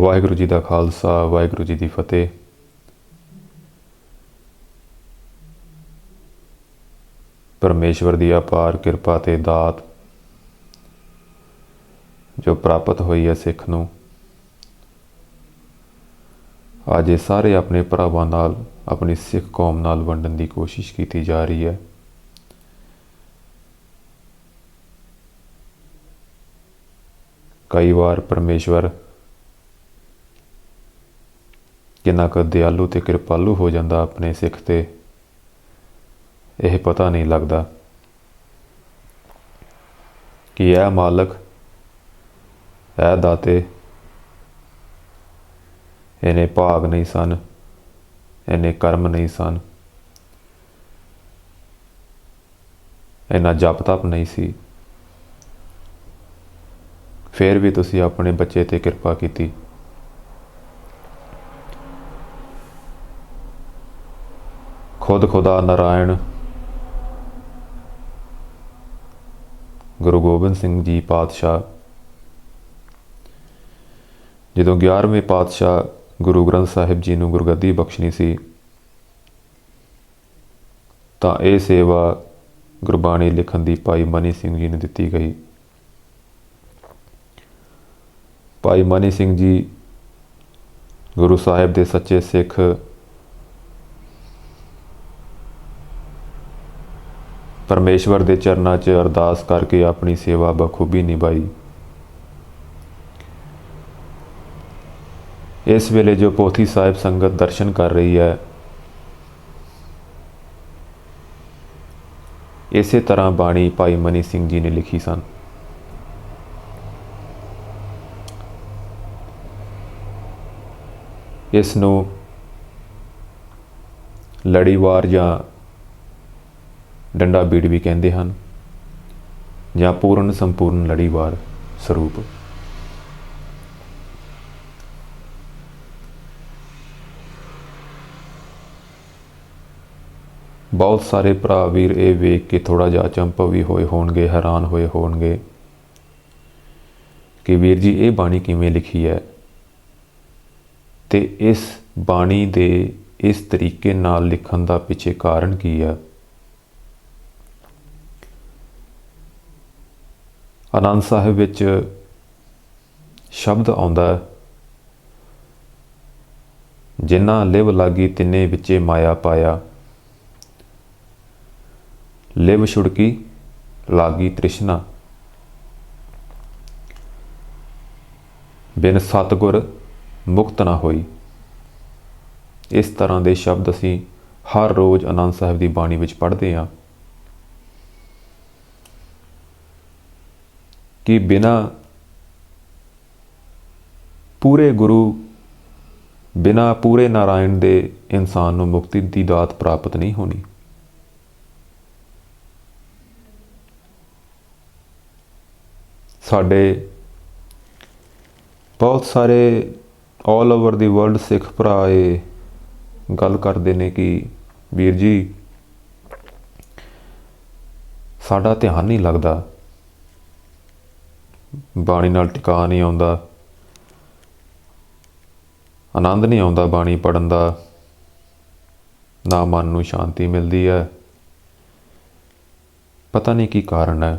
ਵਾਹਿਗੁਰੂ ਜੀ ਦਾ ਖਾਲਸਾ, ਵਾਹਿਗੁਰੂ ਜੀ ਦੀ ਫਤਿਹ। ਪਰਮੇਸ਼ਵਰ ਦੀ ਅਪਾਰ ਕਿਰਪਾ ਤੇ ਦਾਤ ਜੋ ਪ੍ਰਾਪਤ ਹੋਈ ਹੈ ਸਿੱਖ ਨੂੰ, ਅੱਜ ਇਹ ਸਾਰੇ ਆਪਣੇ ਭਰਾਵਾਂ ਨਾਲ, ਆਪਣੀ ਸਿੱਖ ਕੌਮ ਨਾਲ ਵੰਡਣ ਦੀ ਕੋਸ਼ਿਸ਼ ਕੀਤੀ ਜਾ ਰਹੀ ਹੈ। ਕਈ ਵਾਰ ਪਰਮੇਸ਼ਵਰ ਕਿੰਨਾ ਕੁ ਦਿਆਲੂ ਤੇ ਕਿਰਪਾਲੂ ਹੋ ਜਾਂਦਾ ਆਪਣੇ ਸਿੱਖ ਤੇ, ਇਹ ਪਤਾ ਨਹੀਂ ਲੱਗਦਾ ਕਿ ਇਹ ਮਾਲਕ, ਇਹ ਦਾਤੇ, ਇਹਨੇ ਭਾਗ ਨਹੀਂ ਸਨ, ਇਹਨੇ ਕਰਮ ਨਹੀਂ ਸਨ, ਇਹਨਾਂ ਜਪ ਤਪ ਨਹੀਂ ਸੀ, ਫਿਰ ਵੀ ਤੁਸੀਂ ਆਪਣੇ ਬੱਚੇ ਤੇ ਕਿਰਪਾ ਕੀਤੀ। ਖੁਦ ਖੁਦਾ ਨਾਰਾਇਣ ਗੁਰੂ ਗੋਬਿੰਦ ਸਿੰਘ ਜੀ ਪਾਤਸ਼ਾਹ ਜਦੋਂ 11ਵੇਂ ਪਾਤਸ਼ਾਹ ਗੁਰੂ ਗ੍ਰੰਥ ਸਾਹਿਬ ਜੀ ਨੂੰ ਗੁਰਗੱਦੀ ਬਖਸ਼ਣੀ ਸੀ, ਤਾਂ ਇਹ ਸੇਵਾ ਗੁਰਬਾਣੀ ਲਿਖਣ ਦੀ ਭਾਈ ਮਨੀ ਸਿੰਘ ਜੀ ਨੂੰ ਦਿੱਤੀ ਗਈ। ਭਾਈ ਮਨੀ ਸਿੰਘ ਜੀ ਗੁਰੂ ਸਾਹਿਬ ਦੇ ਸੱਚੇ ਸਿੱਖ, ਪਰਮੇਸ਼ਵਰ ਦੇ ਚਰਨਾਂ 'ਚ ਅਰਦਾਸ ਕਰਕੇ ਆਪਣੀ ਸੇਵਾ ਬਖੂਬੀ ਨਿਭਾਈ। ਇਸ ਵੇਲੇ ਜੋ ਪੋਥੀ ਸਾਹਿਬ ਸੰਗਤ ਦਰਸ਼ਨ ਕਰ ਰਹੀ ਹੈ, ਇਸੇ ਤਰ੍ਹਾਂ ਬਾਣੀ ਭਾਈ ਮਨੀ ਸਿੰਘ ਜੀ ਨੇ ਲਿਖੀ ਸਨ। ਇਸ ਨੂੰ ਲੜੀਵਾਰ ਜਾਂ ਡੰਡਾ ਬੀੜ ਵੀ ਕਹਿੰਦੇ ਹਨ, ਜਾਂ ਪੂਰਨ ਸੰਪੂਰਨ ਲੜੀਵਾਰ ਸਰੂਪ। ਬਹੁਤ ਸਾਰੇ ਭਰਾ ਵੀਰ ਇਹ ਵੇਖ ਕੇ ਥੋੜ੍ਹਾ ਜਿਹਾ ਅਚੰਭਵ ਵੀ ਹੋਏ ਹੋਣਗੇ, ਹੈਰਾਨ ਹੋਏ ਹੋਣਗੇ ਕਿ ਵੀਰ ਜੀ ਇਹ ਬਾਣੀ ਕਿਵੇਂ ਲਿਖੀ ਹੈ, ਤੇ ਇਸ ਬਾਣੀ ਦੇ ਇਸ ਤਰੀਕੇ ਨਾਲ ਲਿਖਣ ਦਾ ਪਿੱਛੇ ਕਾਰਨ ਕੀ ਹੈ। ਆਨੰਦ ਸਾਹਿਬ ਵਿੱਚ ਸ਼ਬਦ ਆਉਂਦਾ, ਜਿਨ੍ਹਾਂ ਲਿਵ ਲਾਗੀ ਤਿੰਨੇ ਵਿੱਚੇ ਮਾਇਆ ਪਾਇਆ, ਲਿਵ ਛੁੜਕੀ ਲਾਗੀ ਤ੍ਰਿਸ਼ਨਾ, ਬਿਨ ਸਤਿਗੁਰ ਮੁਕਤ ਨਾ ਹੋਈ। ਇਸ ਤਰ੍ਹਾਂ ਦੇ ਸ਼ਬਦ ਅਸੀਂ ਹਰ ਰੋਜ਼ ਆਨੰਦ ਸਾਹਿਬ ਦੀ ਬਾਣੀ ਵਿੱਚ ਪੜ੍ਹਦੇ ਹਾਂ ਕਿ ਬਿਨਾਂ ਪੂਰੇ ਗੁਰੂ, ਬਿਨਾਂ ਪੂਰੇ ਨਾਰਾਇਣ ਦੇ ਇਨਸਾਨ ਨੂੰ ਮੁਕਤੀ ਦੀ ਦਾਤ ਪ੍ਰਾਪਤ ਨਹੀਂ ਹੋਣੀ। ਸਾਡੇ ਬਹੁਤ ਸਾਰੇ ਆਲ ਓਵਰ ਦੀ ਵਰਲਡ ਸਿੱਖ ਭਰਾ ਇਹ ਗੱਲ ਕਰਦੇ ਨੇ ਕਿ ਵੀਰ ਜੀ ਸਾਡਾ ਧਿਆਨ ਨਹੀਂ ਲੱਗਦਾ, ਬਾਣੀ ਨਾਲ ਟਿਕਾ ਨਹੀਂ ਆਉਂਦਾ, ਆਨੰਦ ਨਹੀਂ ਆਉਂਦਾ ਬਾਣੀ ਪੜ੍ਹਨ ਦਾ, ਨਾ ਮਨ ਨੂੰ ਸ਼ਾਂਤੀ ਮਿਲਦੀ ਹੈ, ਪਤਾ ਨਹੀਂ ਕੀ ਕਾਰਨ ਹੈ।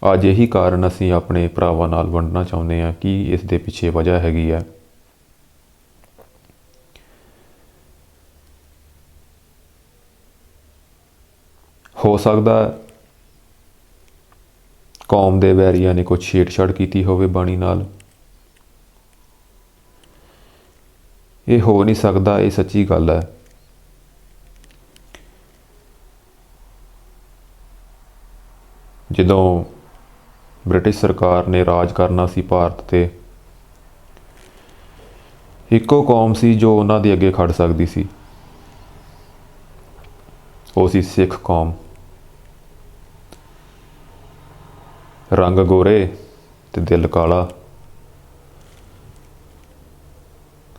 ਅੱਜ ਇਹੀ ਕਾਰਨ ਅਸੀਂ ਆਪਣੇ ਭਰਾਵਾਂ ਨਾਲ ਵੰਡਣਾ ਚਾਹੁੰਦੇ ਹਾਂ ਕਿ ਇਸ ਦੇ ਪਿੱਛੇ ਵਜ੍ਹਾ ਹੈਗੀ ਹੈ। ਹੋ ਸਕਦਾ ਕੌਮ ਦੇ ਵੈਰੀਆਂ ਨੇ ਕੁਛ ਛੇੜਛਾੜ ਕੀਤੀ ਹੋਵੇ ਬਾਣੀ ਨਾਲ, ਇਹ ਹੋ ਨਹੀਂ ਸਕਦਾ, ਇਹ ਸੱਚੀ ਗੱਲ ਹੈ। ਜਦੋਂ ਬ੍ਰਿਟਿਸ਼ ਸਰਕਾਰ ਨੇ ਰਾਜ ਕਰਨਾ ਸੀ ਭਾਰਤ ਤੇ, ਇੱਕੋ ਕੌਮ ਸੀ ਜੋ ਉਹਨਾਂ ਦੇ ਅੱਗੇ ਖੜ ਸਕਦੀ ਸੀ, ਉਹ ਸੀ ਸਿੱਖ ਕੌਮ। ਰੰਗ ਗੋਰੇ ਤੇ ਦਿਲ ਕਾਲਾ,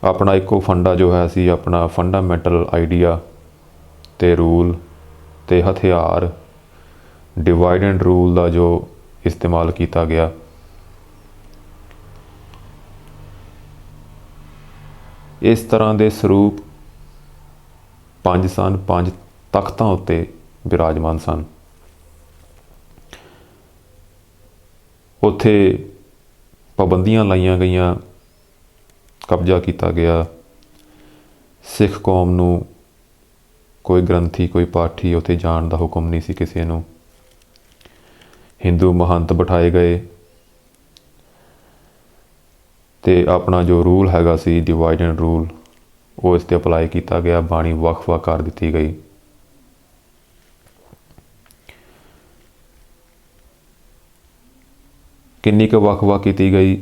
ਆਪਣਾ ਇੱਕੋ ਫੰਡਾ ਜੋ ਹੈ ਸੀ, ਆਪਣਾ ਫੰਡਾਮੈਂਟਲ ਆਈਡੀਆ ਤੇ ਰੂਲ ਤੇ ਹਥਿਆਰ, ਡਿਵਾਈਡ ਐਂਡ ਰੂਲ ਦਾ ਜੋ ਇਸਤੇਮਾਲ ਕੀਤਾ ਗਿਆ, इस तरह के ਸਰੂਪ पंज सन, पंज तख्तां उत्ते विराजमान सन। उत्थे पाबंदियां लाइयां गईयां, कब्जा किया गया। सिख कौम नूं कोई ग्रंथी, कोई पाठी उत्थे जाण दा हुक्म नहीं सी किसी नूं। हिंदू महंत बिठाए गए ते अपना जो रूल हैगा सी, डिवाइड एंड रूल, वो इस ते अपलाई किया गया। बाणी वख-वख कर दी गई। किन्नी क वख-वख की गई,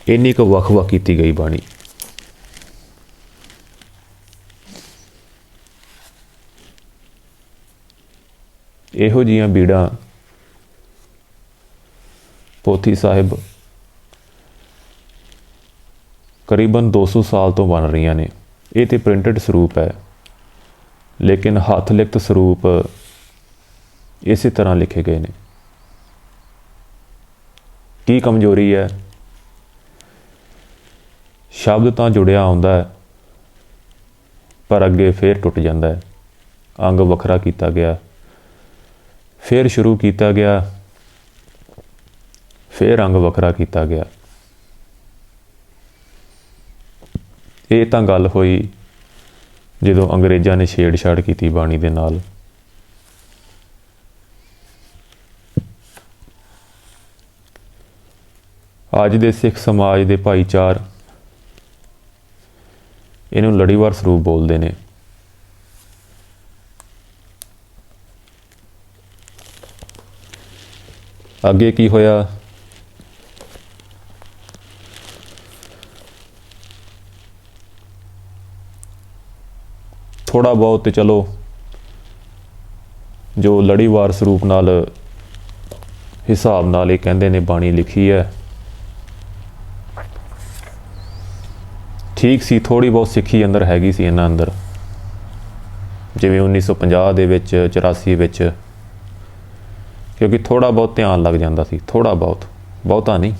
इन्नी क वख-वख की गई बाणी। इहो जिहियां बीड़ां पोथी साहिब करीबन 200 साल तो बन रही ने। ये तो प्रिंटेड ਸਰੂਪ है, लेकिन हथ लिखत ਸਰੂਪ इस तरह लिखे गए ने। की कमजोरी है? शब्द तो जुड़िया आउंदा है, पर अगे फिर टुट जाता है। अंग वखरा किया गया, फिर शुरू किया गया, फिर अंग वखरा किया गया। ये तो गल हुई जो अंग्रेज़ों ने छेड़छाड़ की बाणी दे नाल। अज दे सिख समाज के भाईचार इनू लड़ीवार ਸਰੂਪ बोलते हैं। अगे की होया, थोड़ा बहुत चलो जो लड़ीवार ਸਰੂਪ नाल हिसाब नाल ये कहते ने बाणी लिखी है, ठीक सी। थोड़ी बहुत सिक्खी अंदर हैगी सी इन्हां अंदर, जिवें 1950 दे विच 84 विच, क्योंकि थोड़ा बहुत ध्यान लग जाता सी। थोड़ा बहुत, बहुता नहीं,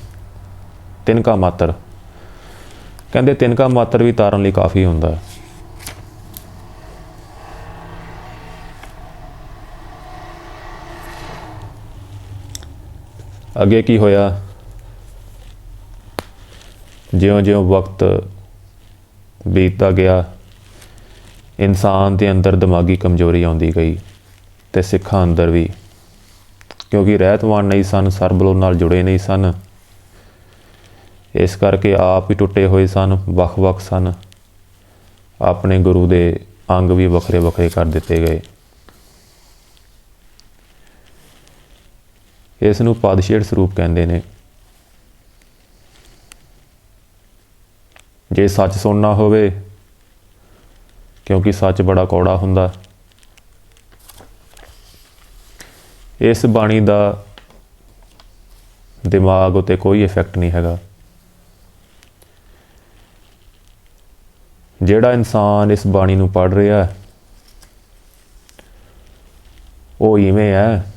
तिनका मात्र। कहते तिनका मात्र भी तारन लई काफ़ी हुंदा है। अगे की होया, ज्यों ज्यों वक्त बीतता गया, इंसान के अंदर दिमागी कमजोरी आती गई, तो सिखां अंदर भी, क्योंकि रहतवान नहीं सन, सरबलों नाल जुड़े नहीं सन, इस करके आप ही टुटे हुए सन, वख-वख सन। अपने गुरु के अंग भी वखरे वखरे कर दिते गए। इस नूं पदछेड़ ਸਰੂਪ कहते हैं। जे सच सुनना होवे, क्योंकि सच बड़ा कौड़ा हुंदा, इस बाणी का दिमाग उत्ते कोई इफेक्ट नहीं हैगा। जिहड़ा इंसान इस बाणी नूं पढ़ रहा है, वो इवें है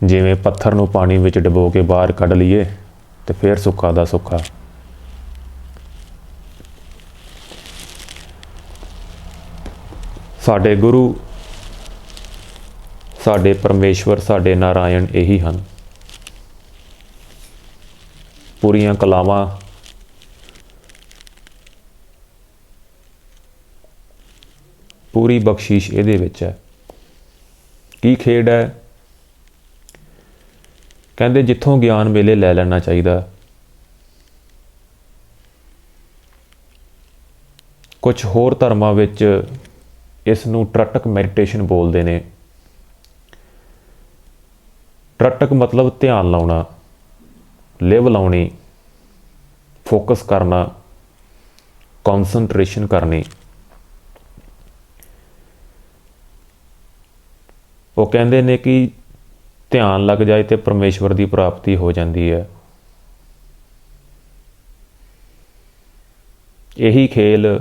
जिवें पत्थर नूं पानी विच डबो के बाहर कढ लीए तो फिर सुक्का दा सुक्का। साडे गुरु, साडे परमेश्वर, साडे नारायण यही हैं। पूरियां कलावां पूरी बख्शीश इहदे विच है। की खेड है? कहते जिथों ज्ञान मिले लै लेना चाहिए। कुछ होर धर्मां विच इस नूं ट्रटक मैडिटेशन बोलते हैं। ट्रटक मतलब ध्यान लाउणा, लिव लाउणी, फोकस करना, कॉन्सनट्रेशन करनी। वो कहते हैं कि ध्यान लग जाए तो परमेश्वर की प्राप्ति हो जाती है। यही खेल,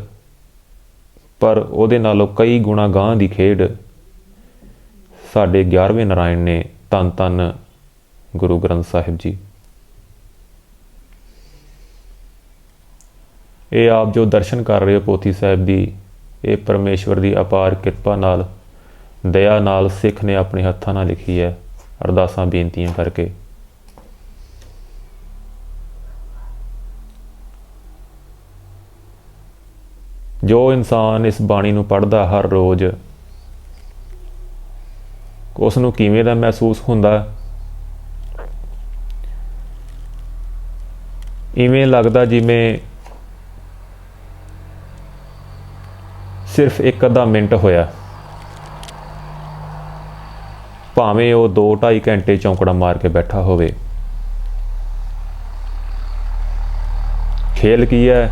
पर उहदे नालों कई गुणा गांह की खेड साडे 11वें नारायण ने धन धन गुरु ग्रंथ साहिब जी। ये आप जो दर्शन कर रहे हो पोथी साहिब दी, ये परमेश्वर की अपार किरपा नाल दया नाल सिख ने अपने हत्थां नाल लिखी है, अरदासां बेनतियां करके। जो इंसान इस बाणी नूं पढ़दा हर रोज़, उस नूं किवें दा महसूस हुंदा? इवें लगदा जिवें सिर्फ एक अद्धा मिनट होया, भावें वो 2-2.5 घंटे चौंकड़ा मार के बैठा होवे। खेल की है?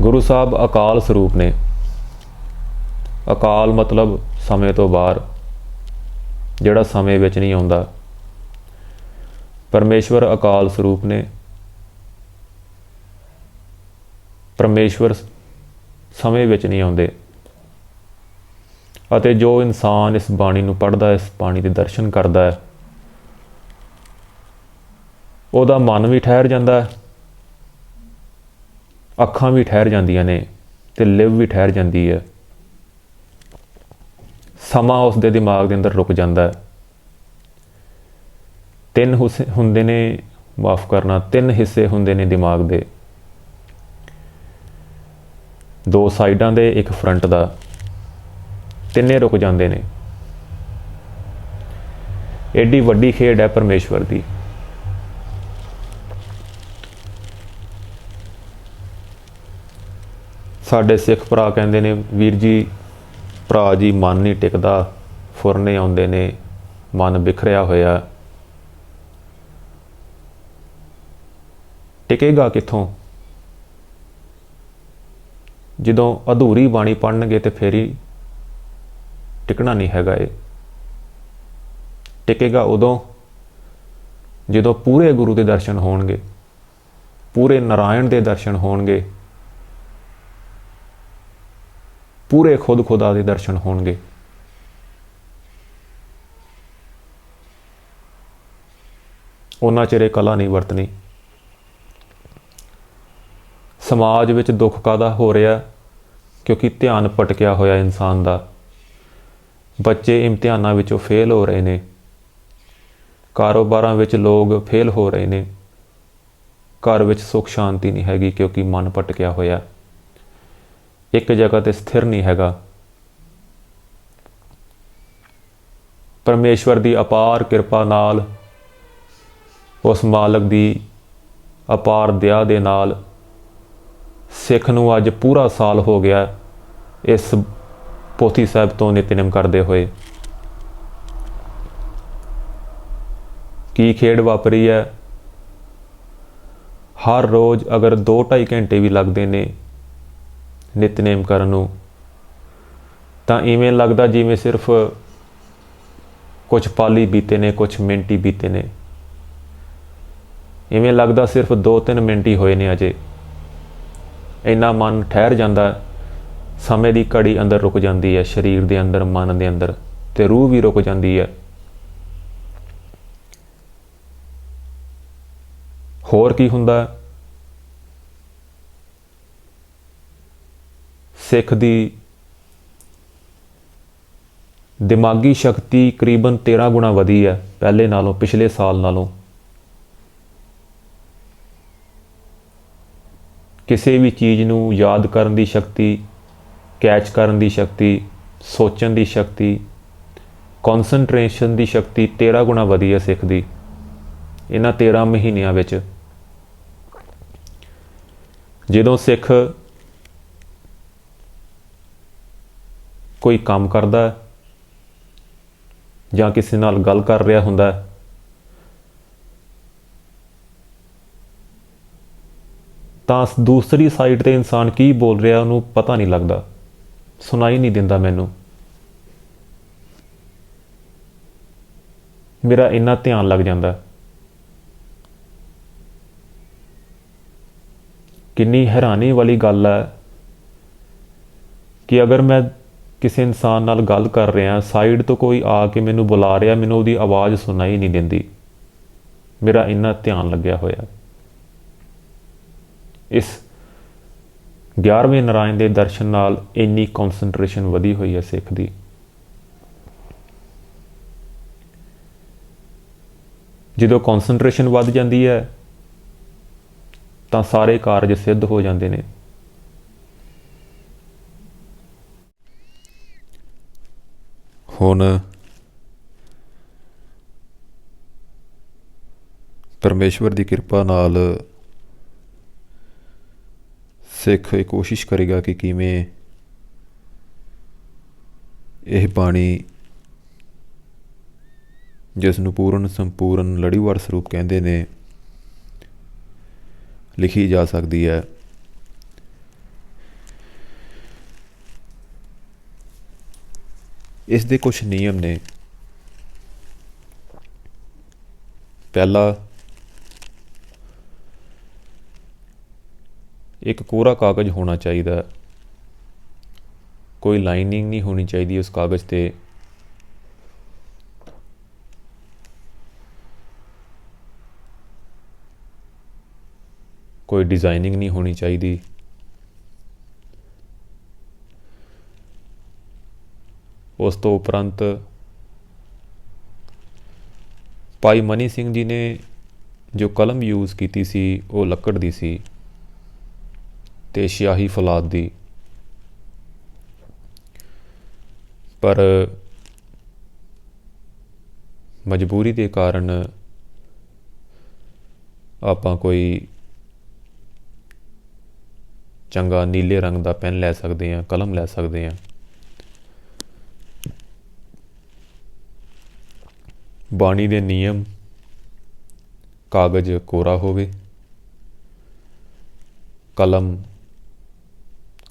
गुरु साहब अकाल स्वरूप ने। अकाल मतलब समय तो बाहर, जिहड़ा समय विच नहीं आउंदा। परमेश्वर अकाल स्वरूप ने। परमेश्वर समय विच नहीं आउंदे। अते जो इंसान इस बाणी नूं पढ़दा, इस बाणी दे दर्शन करदा है, उहदा मन भी ठहर जांदा है, अखां भी ठहर जांदियां ने ते लिव भी ठहर जांदी है। समा उसदे दिमाग दे अंदर रुक जांदा है। तीन हुंदे ने, माफ़ करना, 3 हिस्से हुंदे ने दिमाग दे, 2 साइडां दे, एक फ्रंट दा। तिन्ने रुक जांदे ने। एडी वड्डी खेड है परमेश्वर दी। साडे सिख भरा कहंदे ने, वीर जी भरा जी मन नहीं टिकदा, फुरने आउंदे ने, मन बिखरिया होया। टिकेगा कित्थों? जदों अधूरी बाणी पढ़नगे तो फिर ही टिकना नहीं हैगा। ये टिकेगा उदों जदों पूरे गुरु के दर्शन होणगे, पूरे नारायण के दर्शन होणगे, पूरे खुद खुदा के दर्शन होणगे। उन्ना चिर ये कला नहीं वरतनी। समाज विच दुख कादा हो रहा? क्योंकि ध्यान भटकिया होया इंसान का। बच्चे इम्तिहानां विचों फेल हो रहे ने, कारोबारां विच लोग फेल हो रहे ने, घर विच सुख शांति नहीं हैगी क्योंकि मन भटकिया होया, एक जगह ते स्थिर नहीं हैगा। परमेश्वर की अपार किरपा नाल, उस मालक की अपार दया दे नाल सिख नूं अज पूरा साल हो गया इस पोथी साहिब तो नितनेम करते हुए। की खेड वापरी है? हर रोज़ अगर 2-2.5 घंटे भी लगते ने नितनेम करन नूं, तां इवें लगदा जिवें सिर्फ कुछ पल ही बीते ने, कुछ मिनट ही बीते ने। इवें लगदा सिर्फ 2-3 मिनट ही होए ने अजे। इन्ना मन ठहर जांदा, समय की घड़ी अंदर रुक जाती है, शरीर के अंदर, मन के अंदर, ते रूह भी रुक जाती है। होर की हुंदा? सिख दी दिमागी शक्ति करीबन 13 गुणा वधी है पहले नालों, पिछले साल नालों। किसी भी चीज़ नूं याद करन दी शक्ति, कैच करन दी शक्ति, सोचन दी शक्ति, कॉन्सनट्रेशन की शक्ति 13 गुणा वधी है सिख दी इन्हां 13 महीनों विच। जदों सिख कोई काम करदा जां किसी नाल गल कर रहा हुंदा, तां दूसरी साइड ते इंसान की बोल रहा उन्होंने पता नहीं लगता, सुनाई नहीं दिंदा। मैनू मेरा इन्ना ध्यान लग जाता। कितनी हैरानी वाली गल है कि अगर मैं ਕਿਸੇ ਇਨਸਾਨ ਨਾਲ ਗੱਲ ਕਰ ਰਿਹਾ, ਸਾਈਡ ਤੋਂ ਕੋਈ ਆ ਕੇ ਮੈਨੂੰ ਬੁਲਾ ਰਿਹਾ, ਮੈਨੂੰ ਉਹਦੀ ਆਵਾਜ਼ ਸੁਣਾਈ ਨਹੀਂ ਦਿੰਦੀ। ਮੇਰਾ ਇੰਨਾ ਧਿਆਨ ਲੱਗਿਆ ਹੋਇਆ। ਇਸ 11ਵੇਂ ਨਾਰਾਇਣ ਦੇ ਦਰਸ਼ਨ ਨਾਲ ਇੰਨੀ ਕੌਨਸੈਂਟਰੇਸ਼ਨ ਵਧੀ ਹੋਈ ਹੈ ਸਿੱਖ ਦੀ। ਜਦੋਂ ਕੌਨਸੈਂਟਰੇਸ਼ਨ ਵੱਧ ਜਾਂਦੀ ਹੈ ਤਾਂ ਸਾਰੇ ਕਾਰਜ ਸਿੱਧ ਹੋ ਜਾਂਦੇ ਨੇ। ਹੁਣ ਪਰਮੇਸ਼ਵਰ ਦੀ ਕਿਰਪਾ ਨਾਲ ਸਿੱਖ ਇਹ ਕੋਸ਼ਿਸ਼ ਕਰੇਗਾ ਕਿ ਕਿਵੇਂ ਇਹ ਬਾਣੀ, ਜਿਸ ਨੂੰ ਪੂਰਨ ਸੰਪੂਰਨ ਲੜੀਵਾਰ ਸਰੂਪ ਕਹਿੰਦੇ ਨੇ, ਲਿਖੀ ਜਾ ਸਕਦੀ ਹੈ। ਇਸ ਦੇ ਕੁਝ ਨਿਯਮ ਨੇ। ਪਹਿਲਾ, ਇੱਕ ਕੋਰਾ ਕਾਗਜ਼ ਹੋਣਾ ਚਾਹੀਦਾ। ਕੋਈ ਲਾਈਨਿੰਗ ਨਹੀਂ ਹੋਣੀ ਚਾਹੀਦੀ ਉਸ ਕਾਗਜ਼ 'ਤੇ। ਕੋਈ ਡਿਜ਼ਾਈਨਿੰਗ ਨਹੀਂ ਹੋਣੀ ਚਾਹੀਦੀ। ਉਸ ਤੋਂ ਉਪਰੰਤ ਭਾਈ ਮਨੀ ਸਿੰਘ ਜੀ ਨੇ ਜੋ ਕਲਮ ਯੂਜ਼ ਕੀਤੀ ਸੀ ਉਹ ਲੱਕੜ ਦੀ ਸੀ ਅਤੇ ਸਿਆਹੀ ਫੌਲਾਦ ਦੀ। ਪਰ ਮਜਬੂਰੀ ਦੇ ਕਾਰਨ ਆਪਾਂ ਕੋਈ ਚੰਗਾ ਨੀਲੇ ਰੰਗ ਦਾ ਪੈਨ ਲੈ ਸਕਦੇ ਹਾਂ, ਕਲਮ ਲੈ ਸਕਦੇ ਹਾਂ। ਬਾਣੀ ਦੇ ਨਿਯਮ: ਕਾਗਜ਼ ਕੋਰਾ ਹੋਵੇ, ਕਲਮ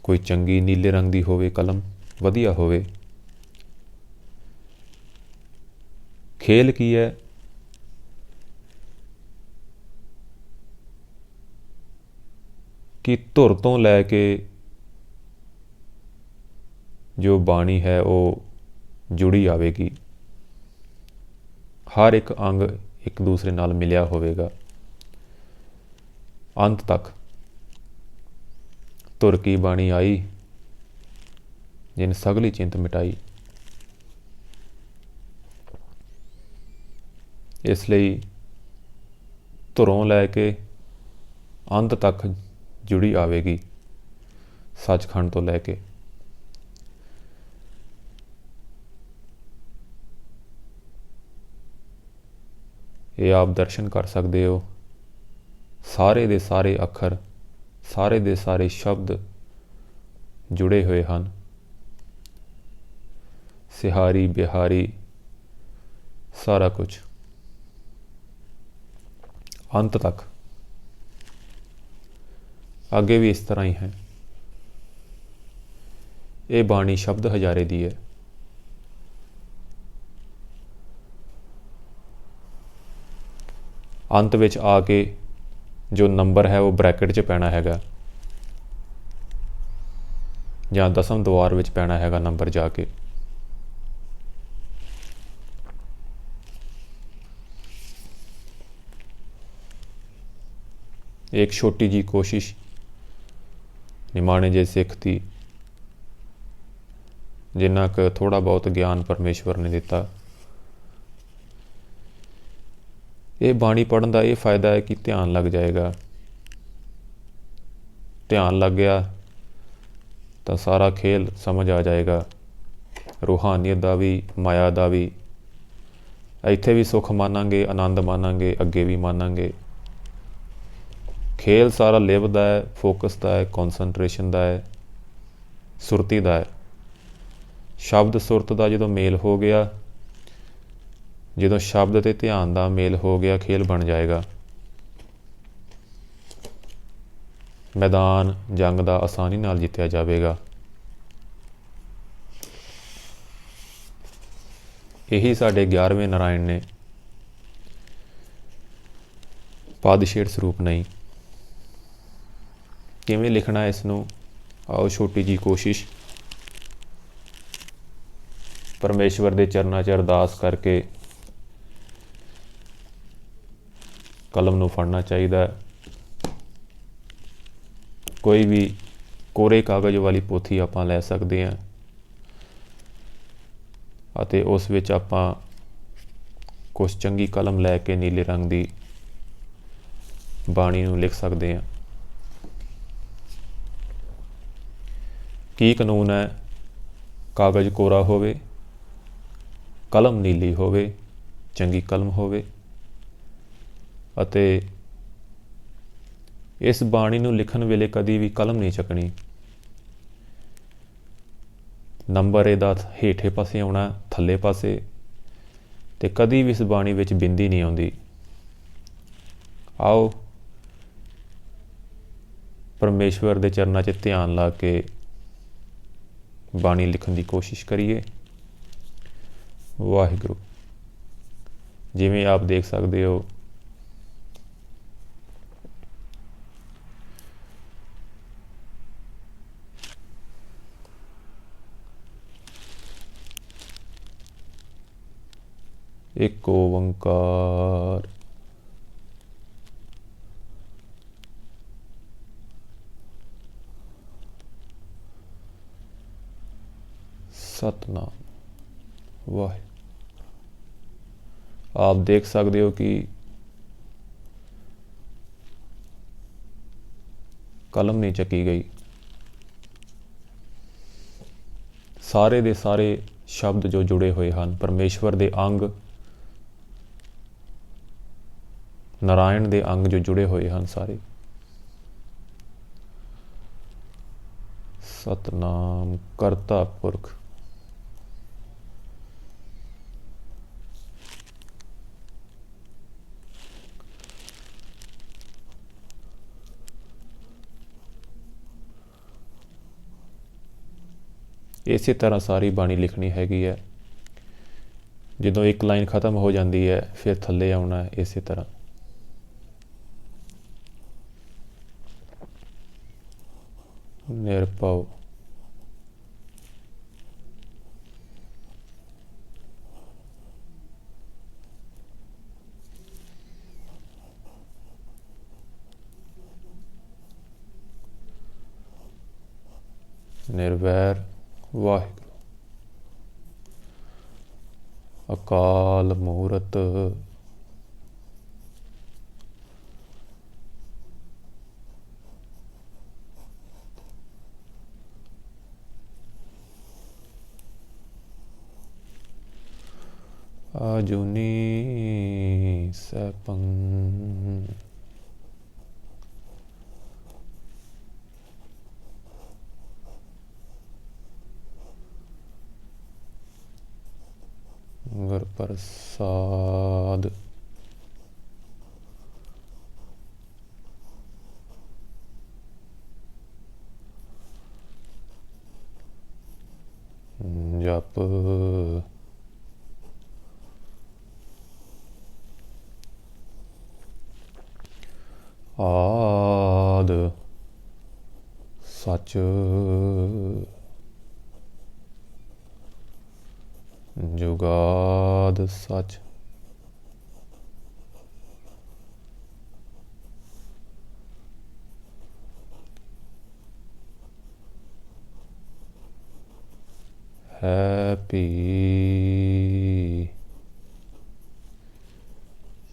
ਕੋਈ ਚੰਗੀ ਨੀਲੇ ਰੰਗ ਦੀ ਹੋਵੇ, ਕਲਮ ਵਧੀਆ ਹੋਵੇ। ਖੇਲ ਕੀ ਹੈ? ਕਿ ਧੁਰ ਤੋਂ ਲੈ ਕੇ ਜੋ ਬਾਣੀ ਹੈ ਉਹ ਜੁੜੀ ਆਵੇਗੀ। ਹਰ ਇੱਕ ਅੰਗ ਇੱਕ ਦੂਸਰੇ ਨਾਲ ਮਿਲਿਆ ਹੋਵੇਗਾ ਅੰਤ ਤੱਕ। ਧੁਰ ਕੀ ਬਾਣੀ ਆਈ, ਜਿਨ ਸਗਲੀ ਚਿੰਤ ਮਿਟਾਈ। ਇਸ ਲਈ ਧੁਰੋਂ ਲੈ ਕੇ ਅੰਤ ਤੱਕ ਜੁੜੀ ਆਵੇਗੀ, ਸੱਚਖੰਡ ਤੋਂ ਲੈ ਕੇ। ਇਹ ਆਪ ਦਰਸ਼ਨ ਕਰ ਸਕਦੇ ਹੋ। ਸਾਰੇ ਦੇ ਸਾਰੇ ਅੱਖਰ, ਸਾਰੇ ਦੇ ਸਾਰੇ ਸ਼ਬਦ ਜੁੜੇ ਹੋਏ ਹਨ। ਸਿਹਾਰੀ ਬਿਹਾਰੀ ਸਾਰਾ ਕੁਝ ਅੰਤ ਤੱਕ। ਅੱਗੇ ਵੀ ਇਸ ਤਰ੍ਹਾਂ ਹੀ ਹੈ। ਇਹ ਬਾਣੀ ਸ਼ਬਦ ਹਜ਼ਾਰੇ ਦੀ ਹੈ। ਅੰਤ ਵਿੱਚ ਆ ਕੇ ਜੋ ਨੰਬਰ ਹੈ ਉਹ ਬ੍ਰੈਕਟ 'ਚ ਪੈਣਾ ਹੈਗਾ, ਜਾਂ ਦਸਮ ਦੁਆਰ ਵਿੱਚ ਪੈਣਾ ਹੈਗਾ ਨੰਬਰ ਜਾ ਕੇ। एक छोटी जी कोशिश निमाणे जे सिख थी, जिन्ना क थोड़ा बहुत ज्ञान परमेश्वर ने दिता। ये बाणी पढ़न का ये फायदा है कि ध्यान लग जाएगा। ध्यान लग गया तो सारा खेल समझ आ जाएगा, रूहानियत का भी, माया का भी। इत्थे भी सुख मानांगे, आनंद मानांगे, अगे भी मानांगे। खेल सारा लिव का है, फोकस का है, कॉन्सनट्रेशन का है, सुरती का है। शब्द सुरत का जो मेल हो गया, जो शब्द ते ध्यान का मेल हो गया, खेल बन जाएगा। मैदान जंग का आसानी नाल जितया जाएगा। यही साडे 11वें नारायण ने पादशेर स्वरूप नहीं। किवें लिखना इसनूं, आओ छोटी जी कोशिश। ਪਰਮੇਸ਼ਵਰ ਦੇ ਚਰਨਾਂ 'ਚ ਅਰਦਾਸ ਕਰਕੇ ਕਲਮ ਨੂੰ ਫੜਨਾ ਚਾਹੀਦਾ ਹੈ। ਕੋਈ ਵੀ ਕੋਰੇ ਕਾਗਜ਼ ਵਾਲੀ ਪੋਥੀ ਆਪਾਂ ਲੈ ਸਕਦੇ ਹਾਂ ਅਤੇ ਉਸ ਵਿੱਚ ਆਪਾਂ ਕੁਛ ਚੰਗੀ ਕਲਮ ਲੈ ਕੇ ਨੀਲੇ ਰੰਗ ਦੀ ਬਾਣੀ ਨੂੰ ਲਿਖ ਸਕਦੇ ਹਾਂ। ਕੀ ਕਾਨੂੰਨ ਹੈ? ਕਾਗਜ਼ ਕੋਰਾ ਹੋਵੇ, ਕਲਮ ਨੀਲੀ ਹੋਵੇ, ਚੰਗੀ ਕਲਮ ਹੋਵੇ ਅਤੇ ਇਸ ਬਾਣੀ ਨੂੰ ਲਿਖਣ ਵੇਲੇ ਕਦੀ ਵੀ ਕਲਮ ਨਹੀਂ ਚੱਕਣੀ। ਨੰਬਰ ਇਹਦਾ ਹੇਠੇ ਪਾਸੇ ਆਉਣਾ, ਥੱਲੇ ਪਾਸੇ, ਅਤੇ ਕਦੀ ਵੀ ਇਸ ਬਾਣੀ ਵਿੱਚ ਬਿੰਦੀ ਨਹੀਂ ਆਉਂਦੀ। ਆਓ ਪਰਮੇਸ਼ਵਰ ਦੇ ਚਰਨਾਂ 'ਚ ਧਿਆਨ ਲਾ ਕੇ ਬਾਣੀ ਲਿਖਣ ਦੀ ਕੋਸ਼ਿਸ਼ ਕਰੀਏ। ਵਾਹਿਗੁਰੂ। ਜਿਵੇਂ ਆਪ ਦੇਖ ਸਕਦੇ ਹੋ ਇੱਕ ਓੰਕਾਰ सतनाम वाहे। आप देख सकते हो कि कलम नहीं चकी गई। सारे दे सारे शब्द जो जुड़े हुए हैं परमेश्वर दे अंग, नारायण दे अंग जो जुड़े हुए हैं सारे। सतनाम करता पुरख। इस तरह सारी बाणी लिखनी हैगी है। जो एक लाइन खत्म हो जाती है फिर थले आना है। इस तरह निरभव निर्वैर वाहिगुरू। अकाल मूरत आजुनी सैपं गुर प्रसाद। जप आद सच जुगाद सच। है भी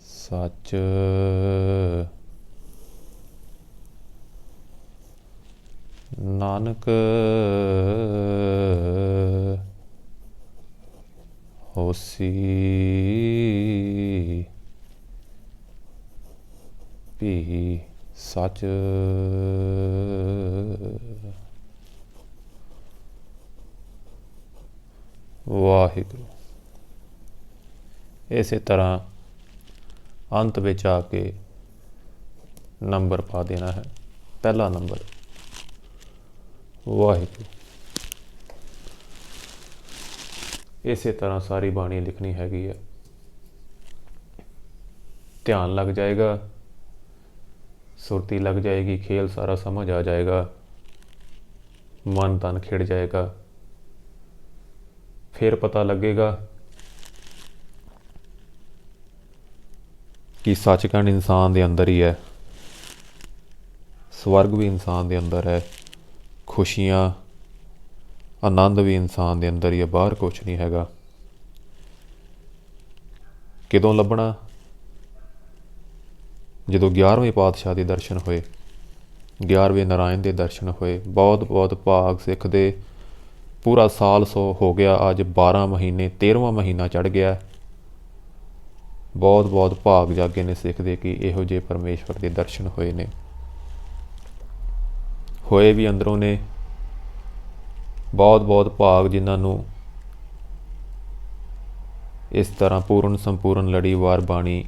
सच नानक होसी भी सच। वाहिगुरू। इस तरह अंत विच आके नंबर पा देना है। पहला नंबर वाहिगुरू। इस तरह सारी बाणी लिखनी हैगी है। ध्यान लग जाएगा, सुरती लग जाएगी, खेल सारा समझ आ जाएगा, मन तन खिड़ जाएगा। ਫਿਰ ਪਤਾ ਲੱਗੇਗਾ ਕਿ ਸੱਚਖੰਡ ਇਨਸਾਨ ਦੇ ਅੰਦਰ ਹੀ ਹੈ, ਸਵਰਗ ਵੀ ਇਨਸਾਨ ਦੇ ਅੰਦਰ ਹੈ, ਖੁਸ਼ੀਆਂ ਆਨੰਦ ਵੀ ਇਨਸਾਨ ਦੇ ਅੰਦਰ ਹੀ ਹੈ, ਬਾਹਰ ਕੁਛ ਨਹੀਂ ਹੈਗਾ। ਕਦੋਂ ਲੱਭਣਾ? ਜਦੋਂ 11ਵੇਂ ਪਾਤਸ਼ਾਹ ਦੇ ਦਰਸ਼ਨ ਹੋਏ, 11ਵੇਂ ਨਾਰਾਇਣ ਦੇ ਦਰਸ਼ਨ ਹੋਏ। ਬਹੁਤ ਬਹੁਤ ਭਾਗ ਸਿੱਖ ਦੇ। ਪੂਰਾ ਸਾਲ ਹੋ ਗਿਆ, ਅੱਜ 12 ਮਹੀਨੇ 13ਵਾਂ ਮਹੀਨਾ ਚੜ੍ਹ ਗਿਆ। ਬਹੁਤ ਬਹੁਤ ਭਾਗ ਜਾਗੇ ਨੇ ਸਿੱਖ ਦੇ ਕਿ ਇਹੋ ਜਿਹੇ ਪਰਮੇਸ਼ਵਰ ਦੇ ਦਰਸ਼ਨ ਹੋਏ ਨੇ, ਹੋਏ ਵੀ ਅੰਦਰੋਂ ਨੇ। ਬਹੁਤ ਬਹੁਤ ਭਾਗ ਜਿਨ੍ਹਾਂ ਨੂੰ ਇਸ ਤਰ੍ਹਾਂ ਪੂਰਨ ਸੰਪੂਰਨ ਲੜੀਵਾਰ ਬਾਣੀ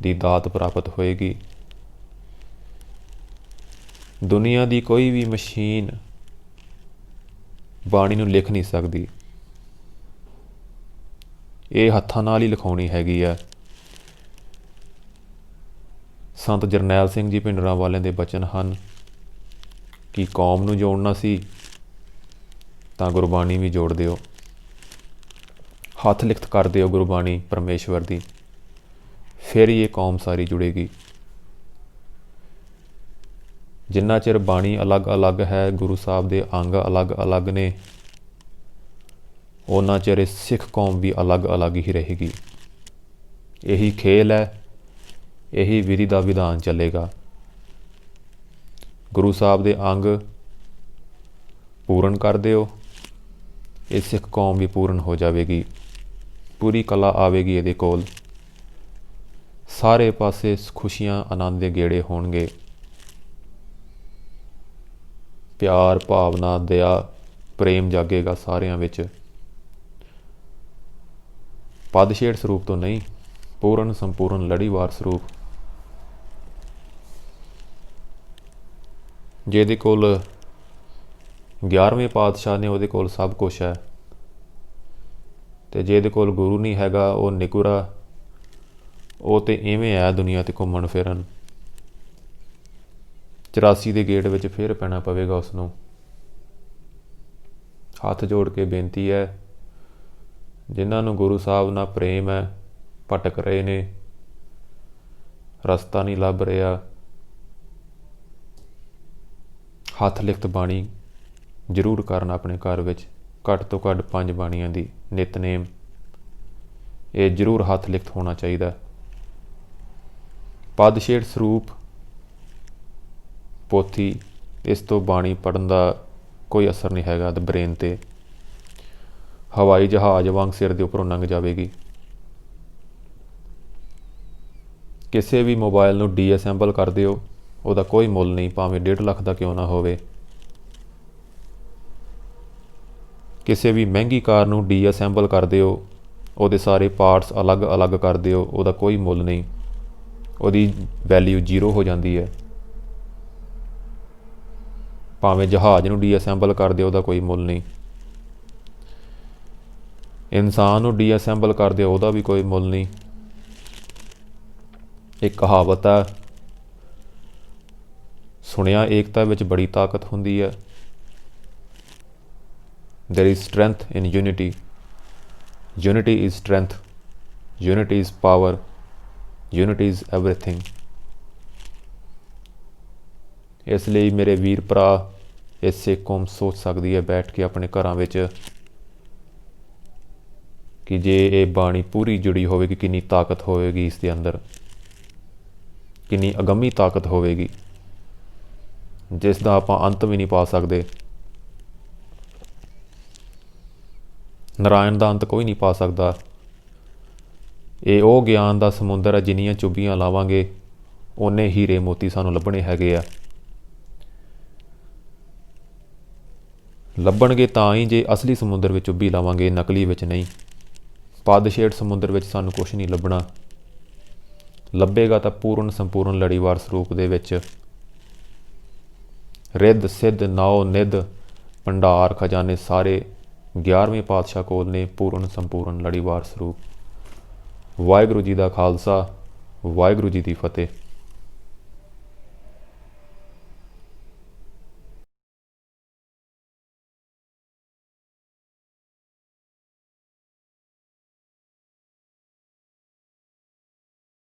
ਦੀ ਦਾਤ ਪ੍ਰਾਪਤ ਹੋਏਗੀ। ਦੁਨੀਆ ਦੀ ਕੋਈ ਵੀ ਮਸ਼ੀਨ ਬਾਣੀ ਨੂੰ ਲਿਖ ਨਹੀਂ ਸਕਦੀ, ਇਹ ਹੱਥਾਂ ਨਾਲ ਹੀ ਲਿਖਾਉਣੀ ਹੈਗੀ ਆ। ਸੰਤ ਜਰਨੈਲ ਸਿੰਘ ਜੀ ਭਿੰਡਰਾਂਵਾਲਿਆਂ ਦੇ ਬਚਨ ਹਨ ਕਿ ਕੌਮ ਨੂੰ ਜੋੜਨਾ ਸੀ ਤਾਂ ਗੁਰਬਾਣੀ ਵੀ ਜੋੜ ਦਿਓ, ਹੱਥ ਲਿਖਤ ਕਰ ਦਿਓ ਗੁਰਬਾਣੀ ਪਰਮੇਸ਼ਵਰ ਦੀ, ਫਿਰ ਹੀ ਇਹ ਕੌਮ ਸਾਰੀ ਜੁੜੇਗੀ। ਜਿੰਨਾ ਚਿਰ ਬਾਣੀ ਅਲੱਗ ਅਲੱਗ ਹੈ, ਗੁਰੂ ਸਾਹਿਬ ਦੇ ਅੰਗ ਅਲੱਗ ਅਲੱਗ ਨੇ, ਉਹਨਾਂ ਚਿਰ ਇਹ ਸਿੱਖ ਕੌਮ ਵੀ ਅਲੱਗ ਅਲੱਗ ਹੀ ਰਹੇਗੀ। ਇਹੀ ਖੇਲ ਹੈ, ਇਹੀ ਵਿਧੀ ਦਾ ਵਿਧਾਨ ਚੱਲੇਗਾ। ਗੁਰੂ ਸਾਹਿਬ ਦੇ ਅੰਗ ਪੂਰਨ ਕਰ ਦਿਓ, ਇਹ ਸਿੱਖ ਕੌਮ ਵੀ ਪੂਰਨ ਹੋ ਜਾਵੇਗੀ, ਪੂਰੀ ਕਲਾ ਆਵੇਗੀ ਇਹਦੇ ਕੋਲ। ਸਾਰੇ ਪਾਸੇ ਖੁਸ਼ੀਆਂ ਆਨੰਦ ਦੇ ਗੇੜੇ ਹੋਣਗੇ। ਪਿਆਰ ਭਾਵਨਾ ਦਇਆ ਪ੍ਰੇਮ ਜਾਗੇਗਾ ਸਾਰਿਆਂ ਵਿੱਚ। ਪਦਛੇੜ ਸਰੂਪ ਤੋਂ ਨਹੀਂ, ਪੂਰਨ ਸੰਪੂਰਨ ਲੜੀਵਾਰ ਸਰੂਪ। ਜਿਹਦੇ ਕੋਲ 11ਵੇਂ ਪਾਤਸ਼ਾਹ ਨੇ ਉਹਦੇ ਕੋਲ ਸਭ ਕੁਛ ਹੈ, ਅਤੇ ਜਿਹਦੇ ਕੋਲ ਗੁਰੂ ਨਹੀਂ ਹੈਗਾ ਉਹ ਨਿਗੁਰਾ, ਉਹ ਤਾਂ ਇਵੇਂ ਹੈ ਦੁਨੀਆ 'ਤੇ ਘੁੰਮਣ ਫਿਰਨ। 84 ਦੇ ਗੇਟ ਵਿੱਚ ਫਿਰ ਪੈਣਾ ਪਵੇਗਾ ਉਸਨੂੰ। ਹੱਥ ਜੋੜ ਕੇ ਬੇਨਤੀ ਹੈ, ਜਿਨ੍ਹਾਂ ਨੂੰ ਗੁਰੂ ਸਾਹਿਬ ਨਾਲ ਪ੍ਰੇਮ ਹੈ, ਭਟਕ ਰਹੇ ਨੇ, ਰਸਤਾ ਨਹੀਂ ਲੱਭ ਰਿਹਾ, ਹੱਥ ਲਿਖਤ ਬਾਣੀ ਜ਼ਰੂਰ ਕਰਨ ਆਪਣੇ ਘਰ ਵਿੱਚ। ਘੱਟ ਤੋਂ ਘੱਟ 5 ਬਾਣੀਆਂ ਦੀ ਨਿਤਨੇਮ ਇਹ ਜ਼ਰੂਰ ਹੱਥ ਲਿਖਤ ਹੋਣਾ ਚਾਹੀਦਾ। ਪਦਛੇੜ ਸਰੂਪ ਪੋਥੀ, ਇਸ ਤੋਂ ਬਾਣੀ ਪੜ੍ਹਨ ਦਾ ਕੋਈ ਅਸਰ ਨਹੀਂ ਹੈਗਾ ਬ੍ਰੇਨ 'ਤੇ। ਹਵਾਈ ਜਹਾਜ਼ ਵਾਂਗ ਸਿਰ ਦੇ ਉੱਪਰੋਂ ਲੰਘ ਜਾਵੇਗੀ। ਕਿਸੇ ਵੀ ਮੋਬਾਈਲ ਨੂੰ ਡੀਅਸੈਂਬਲ ਕਰ ਦਿਓ, ਉਹਦਾ ਕੋਈ ਮੁੱਲ ਨਹੀਂ, ਭਾਵੇਂ 1.5 ਲੱਖ ਦਾ ਕਿਉਂ ਨਾ ਹੋਵੇ। ਕਿਸੇ ਵੀ ਮਹਿੰਗੀ ਕਾਰ ਨੂੰ ਡੀਅਸੈਂਬਲ ਕਰ ਦਿਓ, ਉਹਦੇ ਸਾਰੇ ਪਾਰਟਸ ਅਲੱਗ ਅਲੱਗ ਕਰ ਦਿਓ, ਉਹਦਾ ਕੋਈ ਮੁੱਲ ਨਹੀਂ, ਉਹਦੀ ਵੈਲਿਊ 0 ਹੋ ਜਾਂਦੀ ਹੈ। ਭਾਵੇਂ ਜਹਾਜ਼ ਨੂੰ ਡੀਅਸੈਂਬਲ ਕਰ ਦਿਓ, ਉਹਦਾ ਕੋਈ ਮੁੱਲ ਨਹੀਂ। ਇਨਸਾਨ ਨੂੰ ਡੀਅਸੈਂਬਲ ਕਰ ਦਿਓ, ਉਹਦਾ ਵੀ ਕੋਈ ਮੁੱਲ ਨਹੀਂ। ਇੱਕ ਕਹਾਵਤ ਹੈ, ਸੁਣਿਆ ਏਕਤਾ ਵਿੱਚ ਬੜੀ ਤਾਕਤ ਹੁੰਦੀ ਹੈ। There is strength in unity. Unity is strength. Unity is power. Unity is everything. ਇਸ ਲਈ ਮੇਰੇ ਵੀਰ ਭਰਾ, ਇਹ ਸਿੱਖ ਕੌਮ ਸੋਚ ਸਕਦੀ ਹੈ ਬੈਠ ਕੇ ਆਪਣੇ ਘਰਾਂ ਵਿੱਚ ਕਿ ਜੇ ਇਹ ਬਾਣੀ ਪੂਰੀ ਜੁੜੀ ਹੋਵੇਗੀ ਕਿੰਨੀ ਤਾਕਤ ਹੋਵੇਗੀ ਇਸ ਦੇ ਅੰਦਰ, ਕਿੰਨੀ ਅਗੰਮੀ ਤਾਕਤ ਹੋਵੇਗੀ ਜਿਸ ਦਾ ਆਪਾਂ ਅੰਤ ਵੀ ਨਹੀਂ ਪਾ ਸਕਦੇ। ਨਾਰਾਇਣ ਦਾ ਅੰਤ ਕੋਈ ਨਹੀਂ ਪਾ ਸਕਦਾ। ਇਹ ਉਹ ਗਿਆਨ ਦਾ ਸਮੁੰਦਰ ਹੈ, ਜਿੰਨੀਆਂ ਚੁੱਭੀਆਂ ਲਾਵਾਂਗੇ ਓਨੇ ਹੀਰੇ ਮੋਤੀ ਸਾਨੂੰ ਲੱਭਣੇ ਹੈਗੇ ਆ। ਲੱਭਣਗੇ ਤਾਂ ਹੀ ਜੇ ਅਸਲੀ ਸਮੁੰਦਰ ਵਿੱਚ ਚੁੱਭੀ ਲਾਵਾਂਗੇ, ਨਕਲੀ ਵਿੱਚ ਨਹੀਂ। ਪਦਛੇੜ ਸਮੁੰਦਰ ਵਿੱਚ ਸਾਨੂੰ ਕੁਛ ਨਹੀਂ ਲੱਭਣਾ। ਲੱਭੇਗਾ ਤਾਂ ਪੂਰਨ ਸੰਪੂਰਨ ਲੜੀਵਾਰ ਸਰੂਪ ਦੇ ਵਿੱਚ। ਰਿੱਧ ਸਿੱਧ ਨੌ ਨਿੱਧ ਭੰਡਾਰ ਖਜ਼ਾਨੇ ਸਾਰੇ 11ਵੇਂ ਪਾਤਸ਼ਾਹ ਕੋਲ ਨੇ, ਪੂਰਨ ਸੰਪੂਰਨ ਲੜੀਵਾਰ ਸਰੂਪ। ਵਾਹਿਗੁਰੂ ਜੀ ਦਾ ਖਾਲਸਾ, ਵਾਹਿਗੁਰੂ ਜੀ ਦੀ ਫਤਿਹ।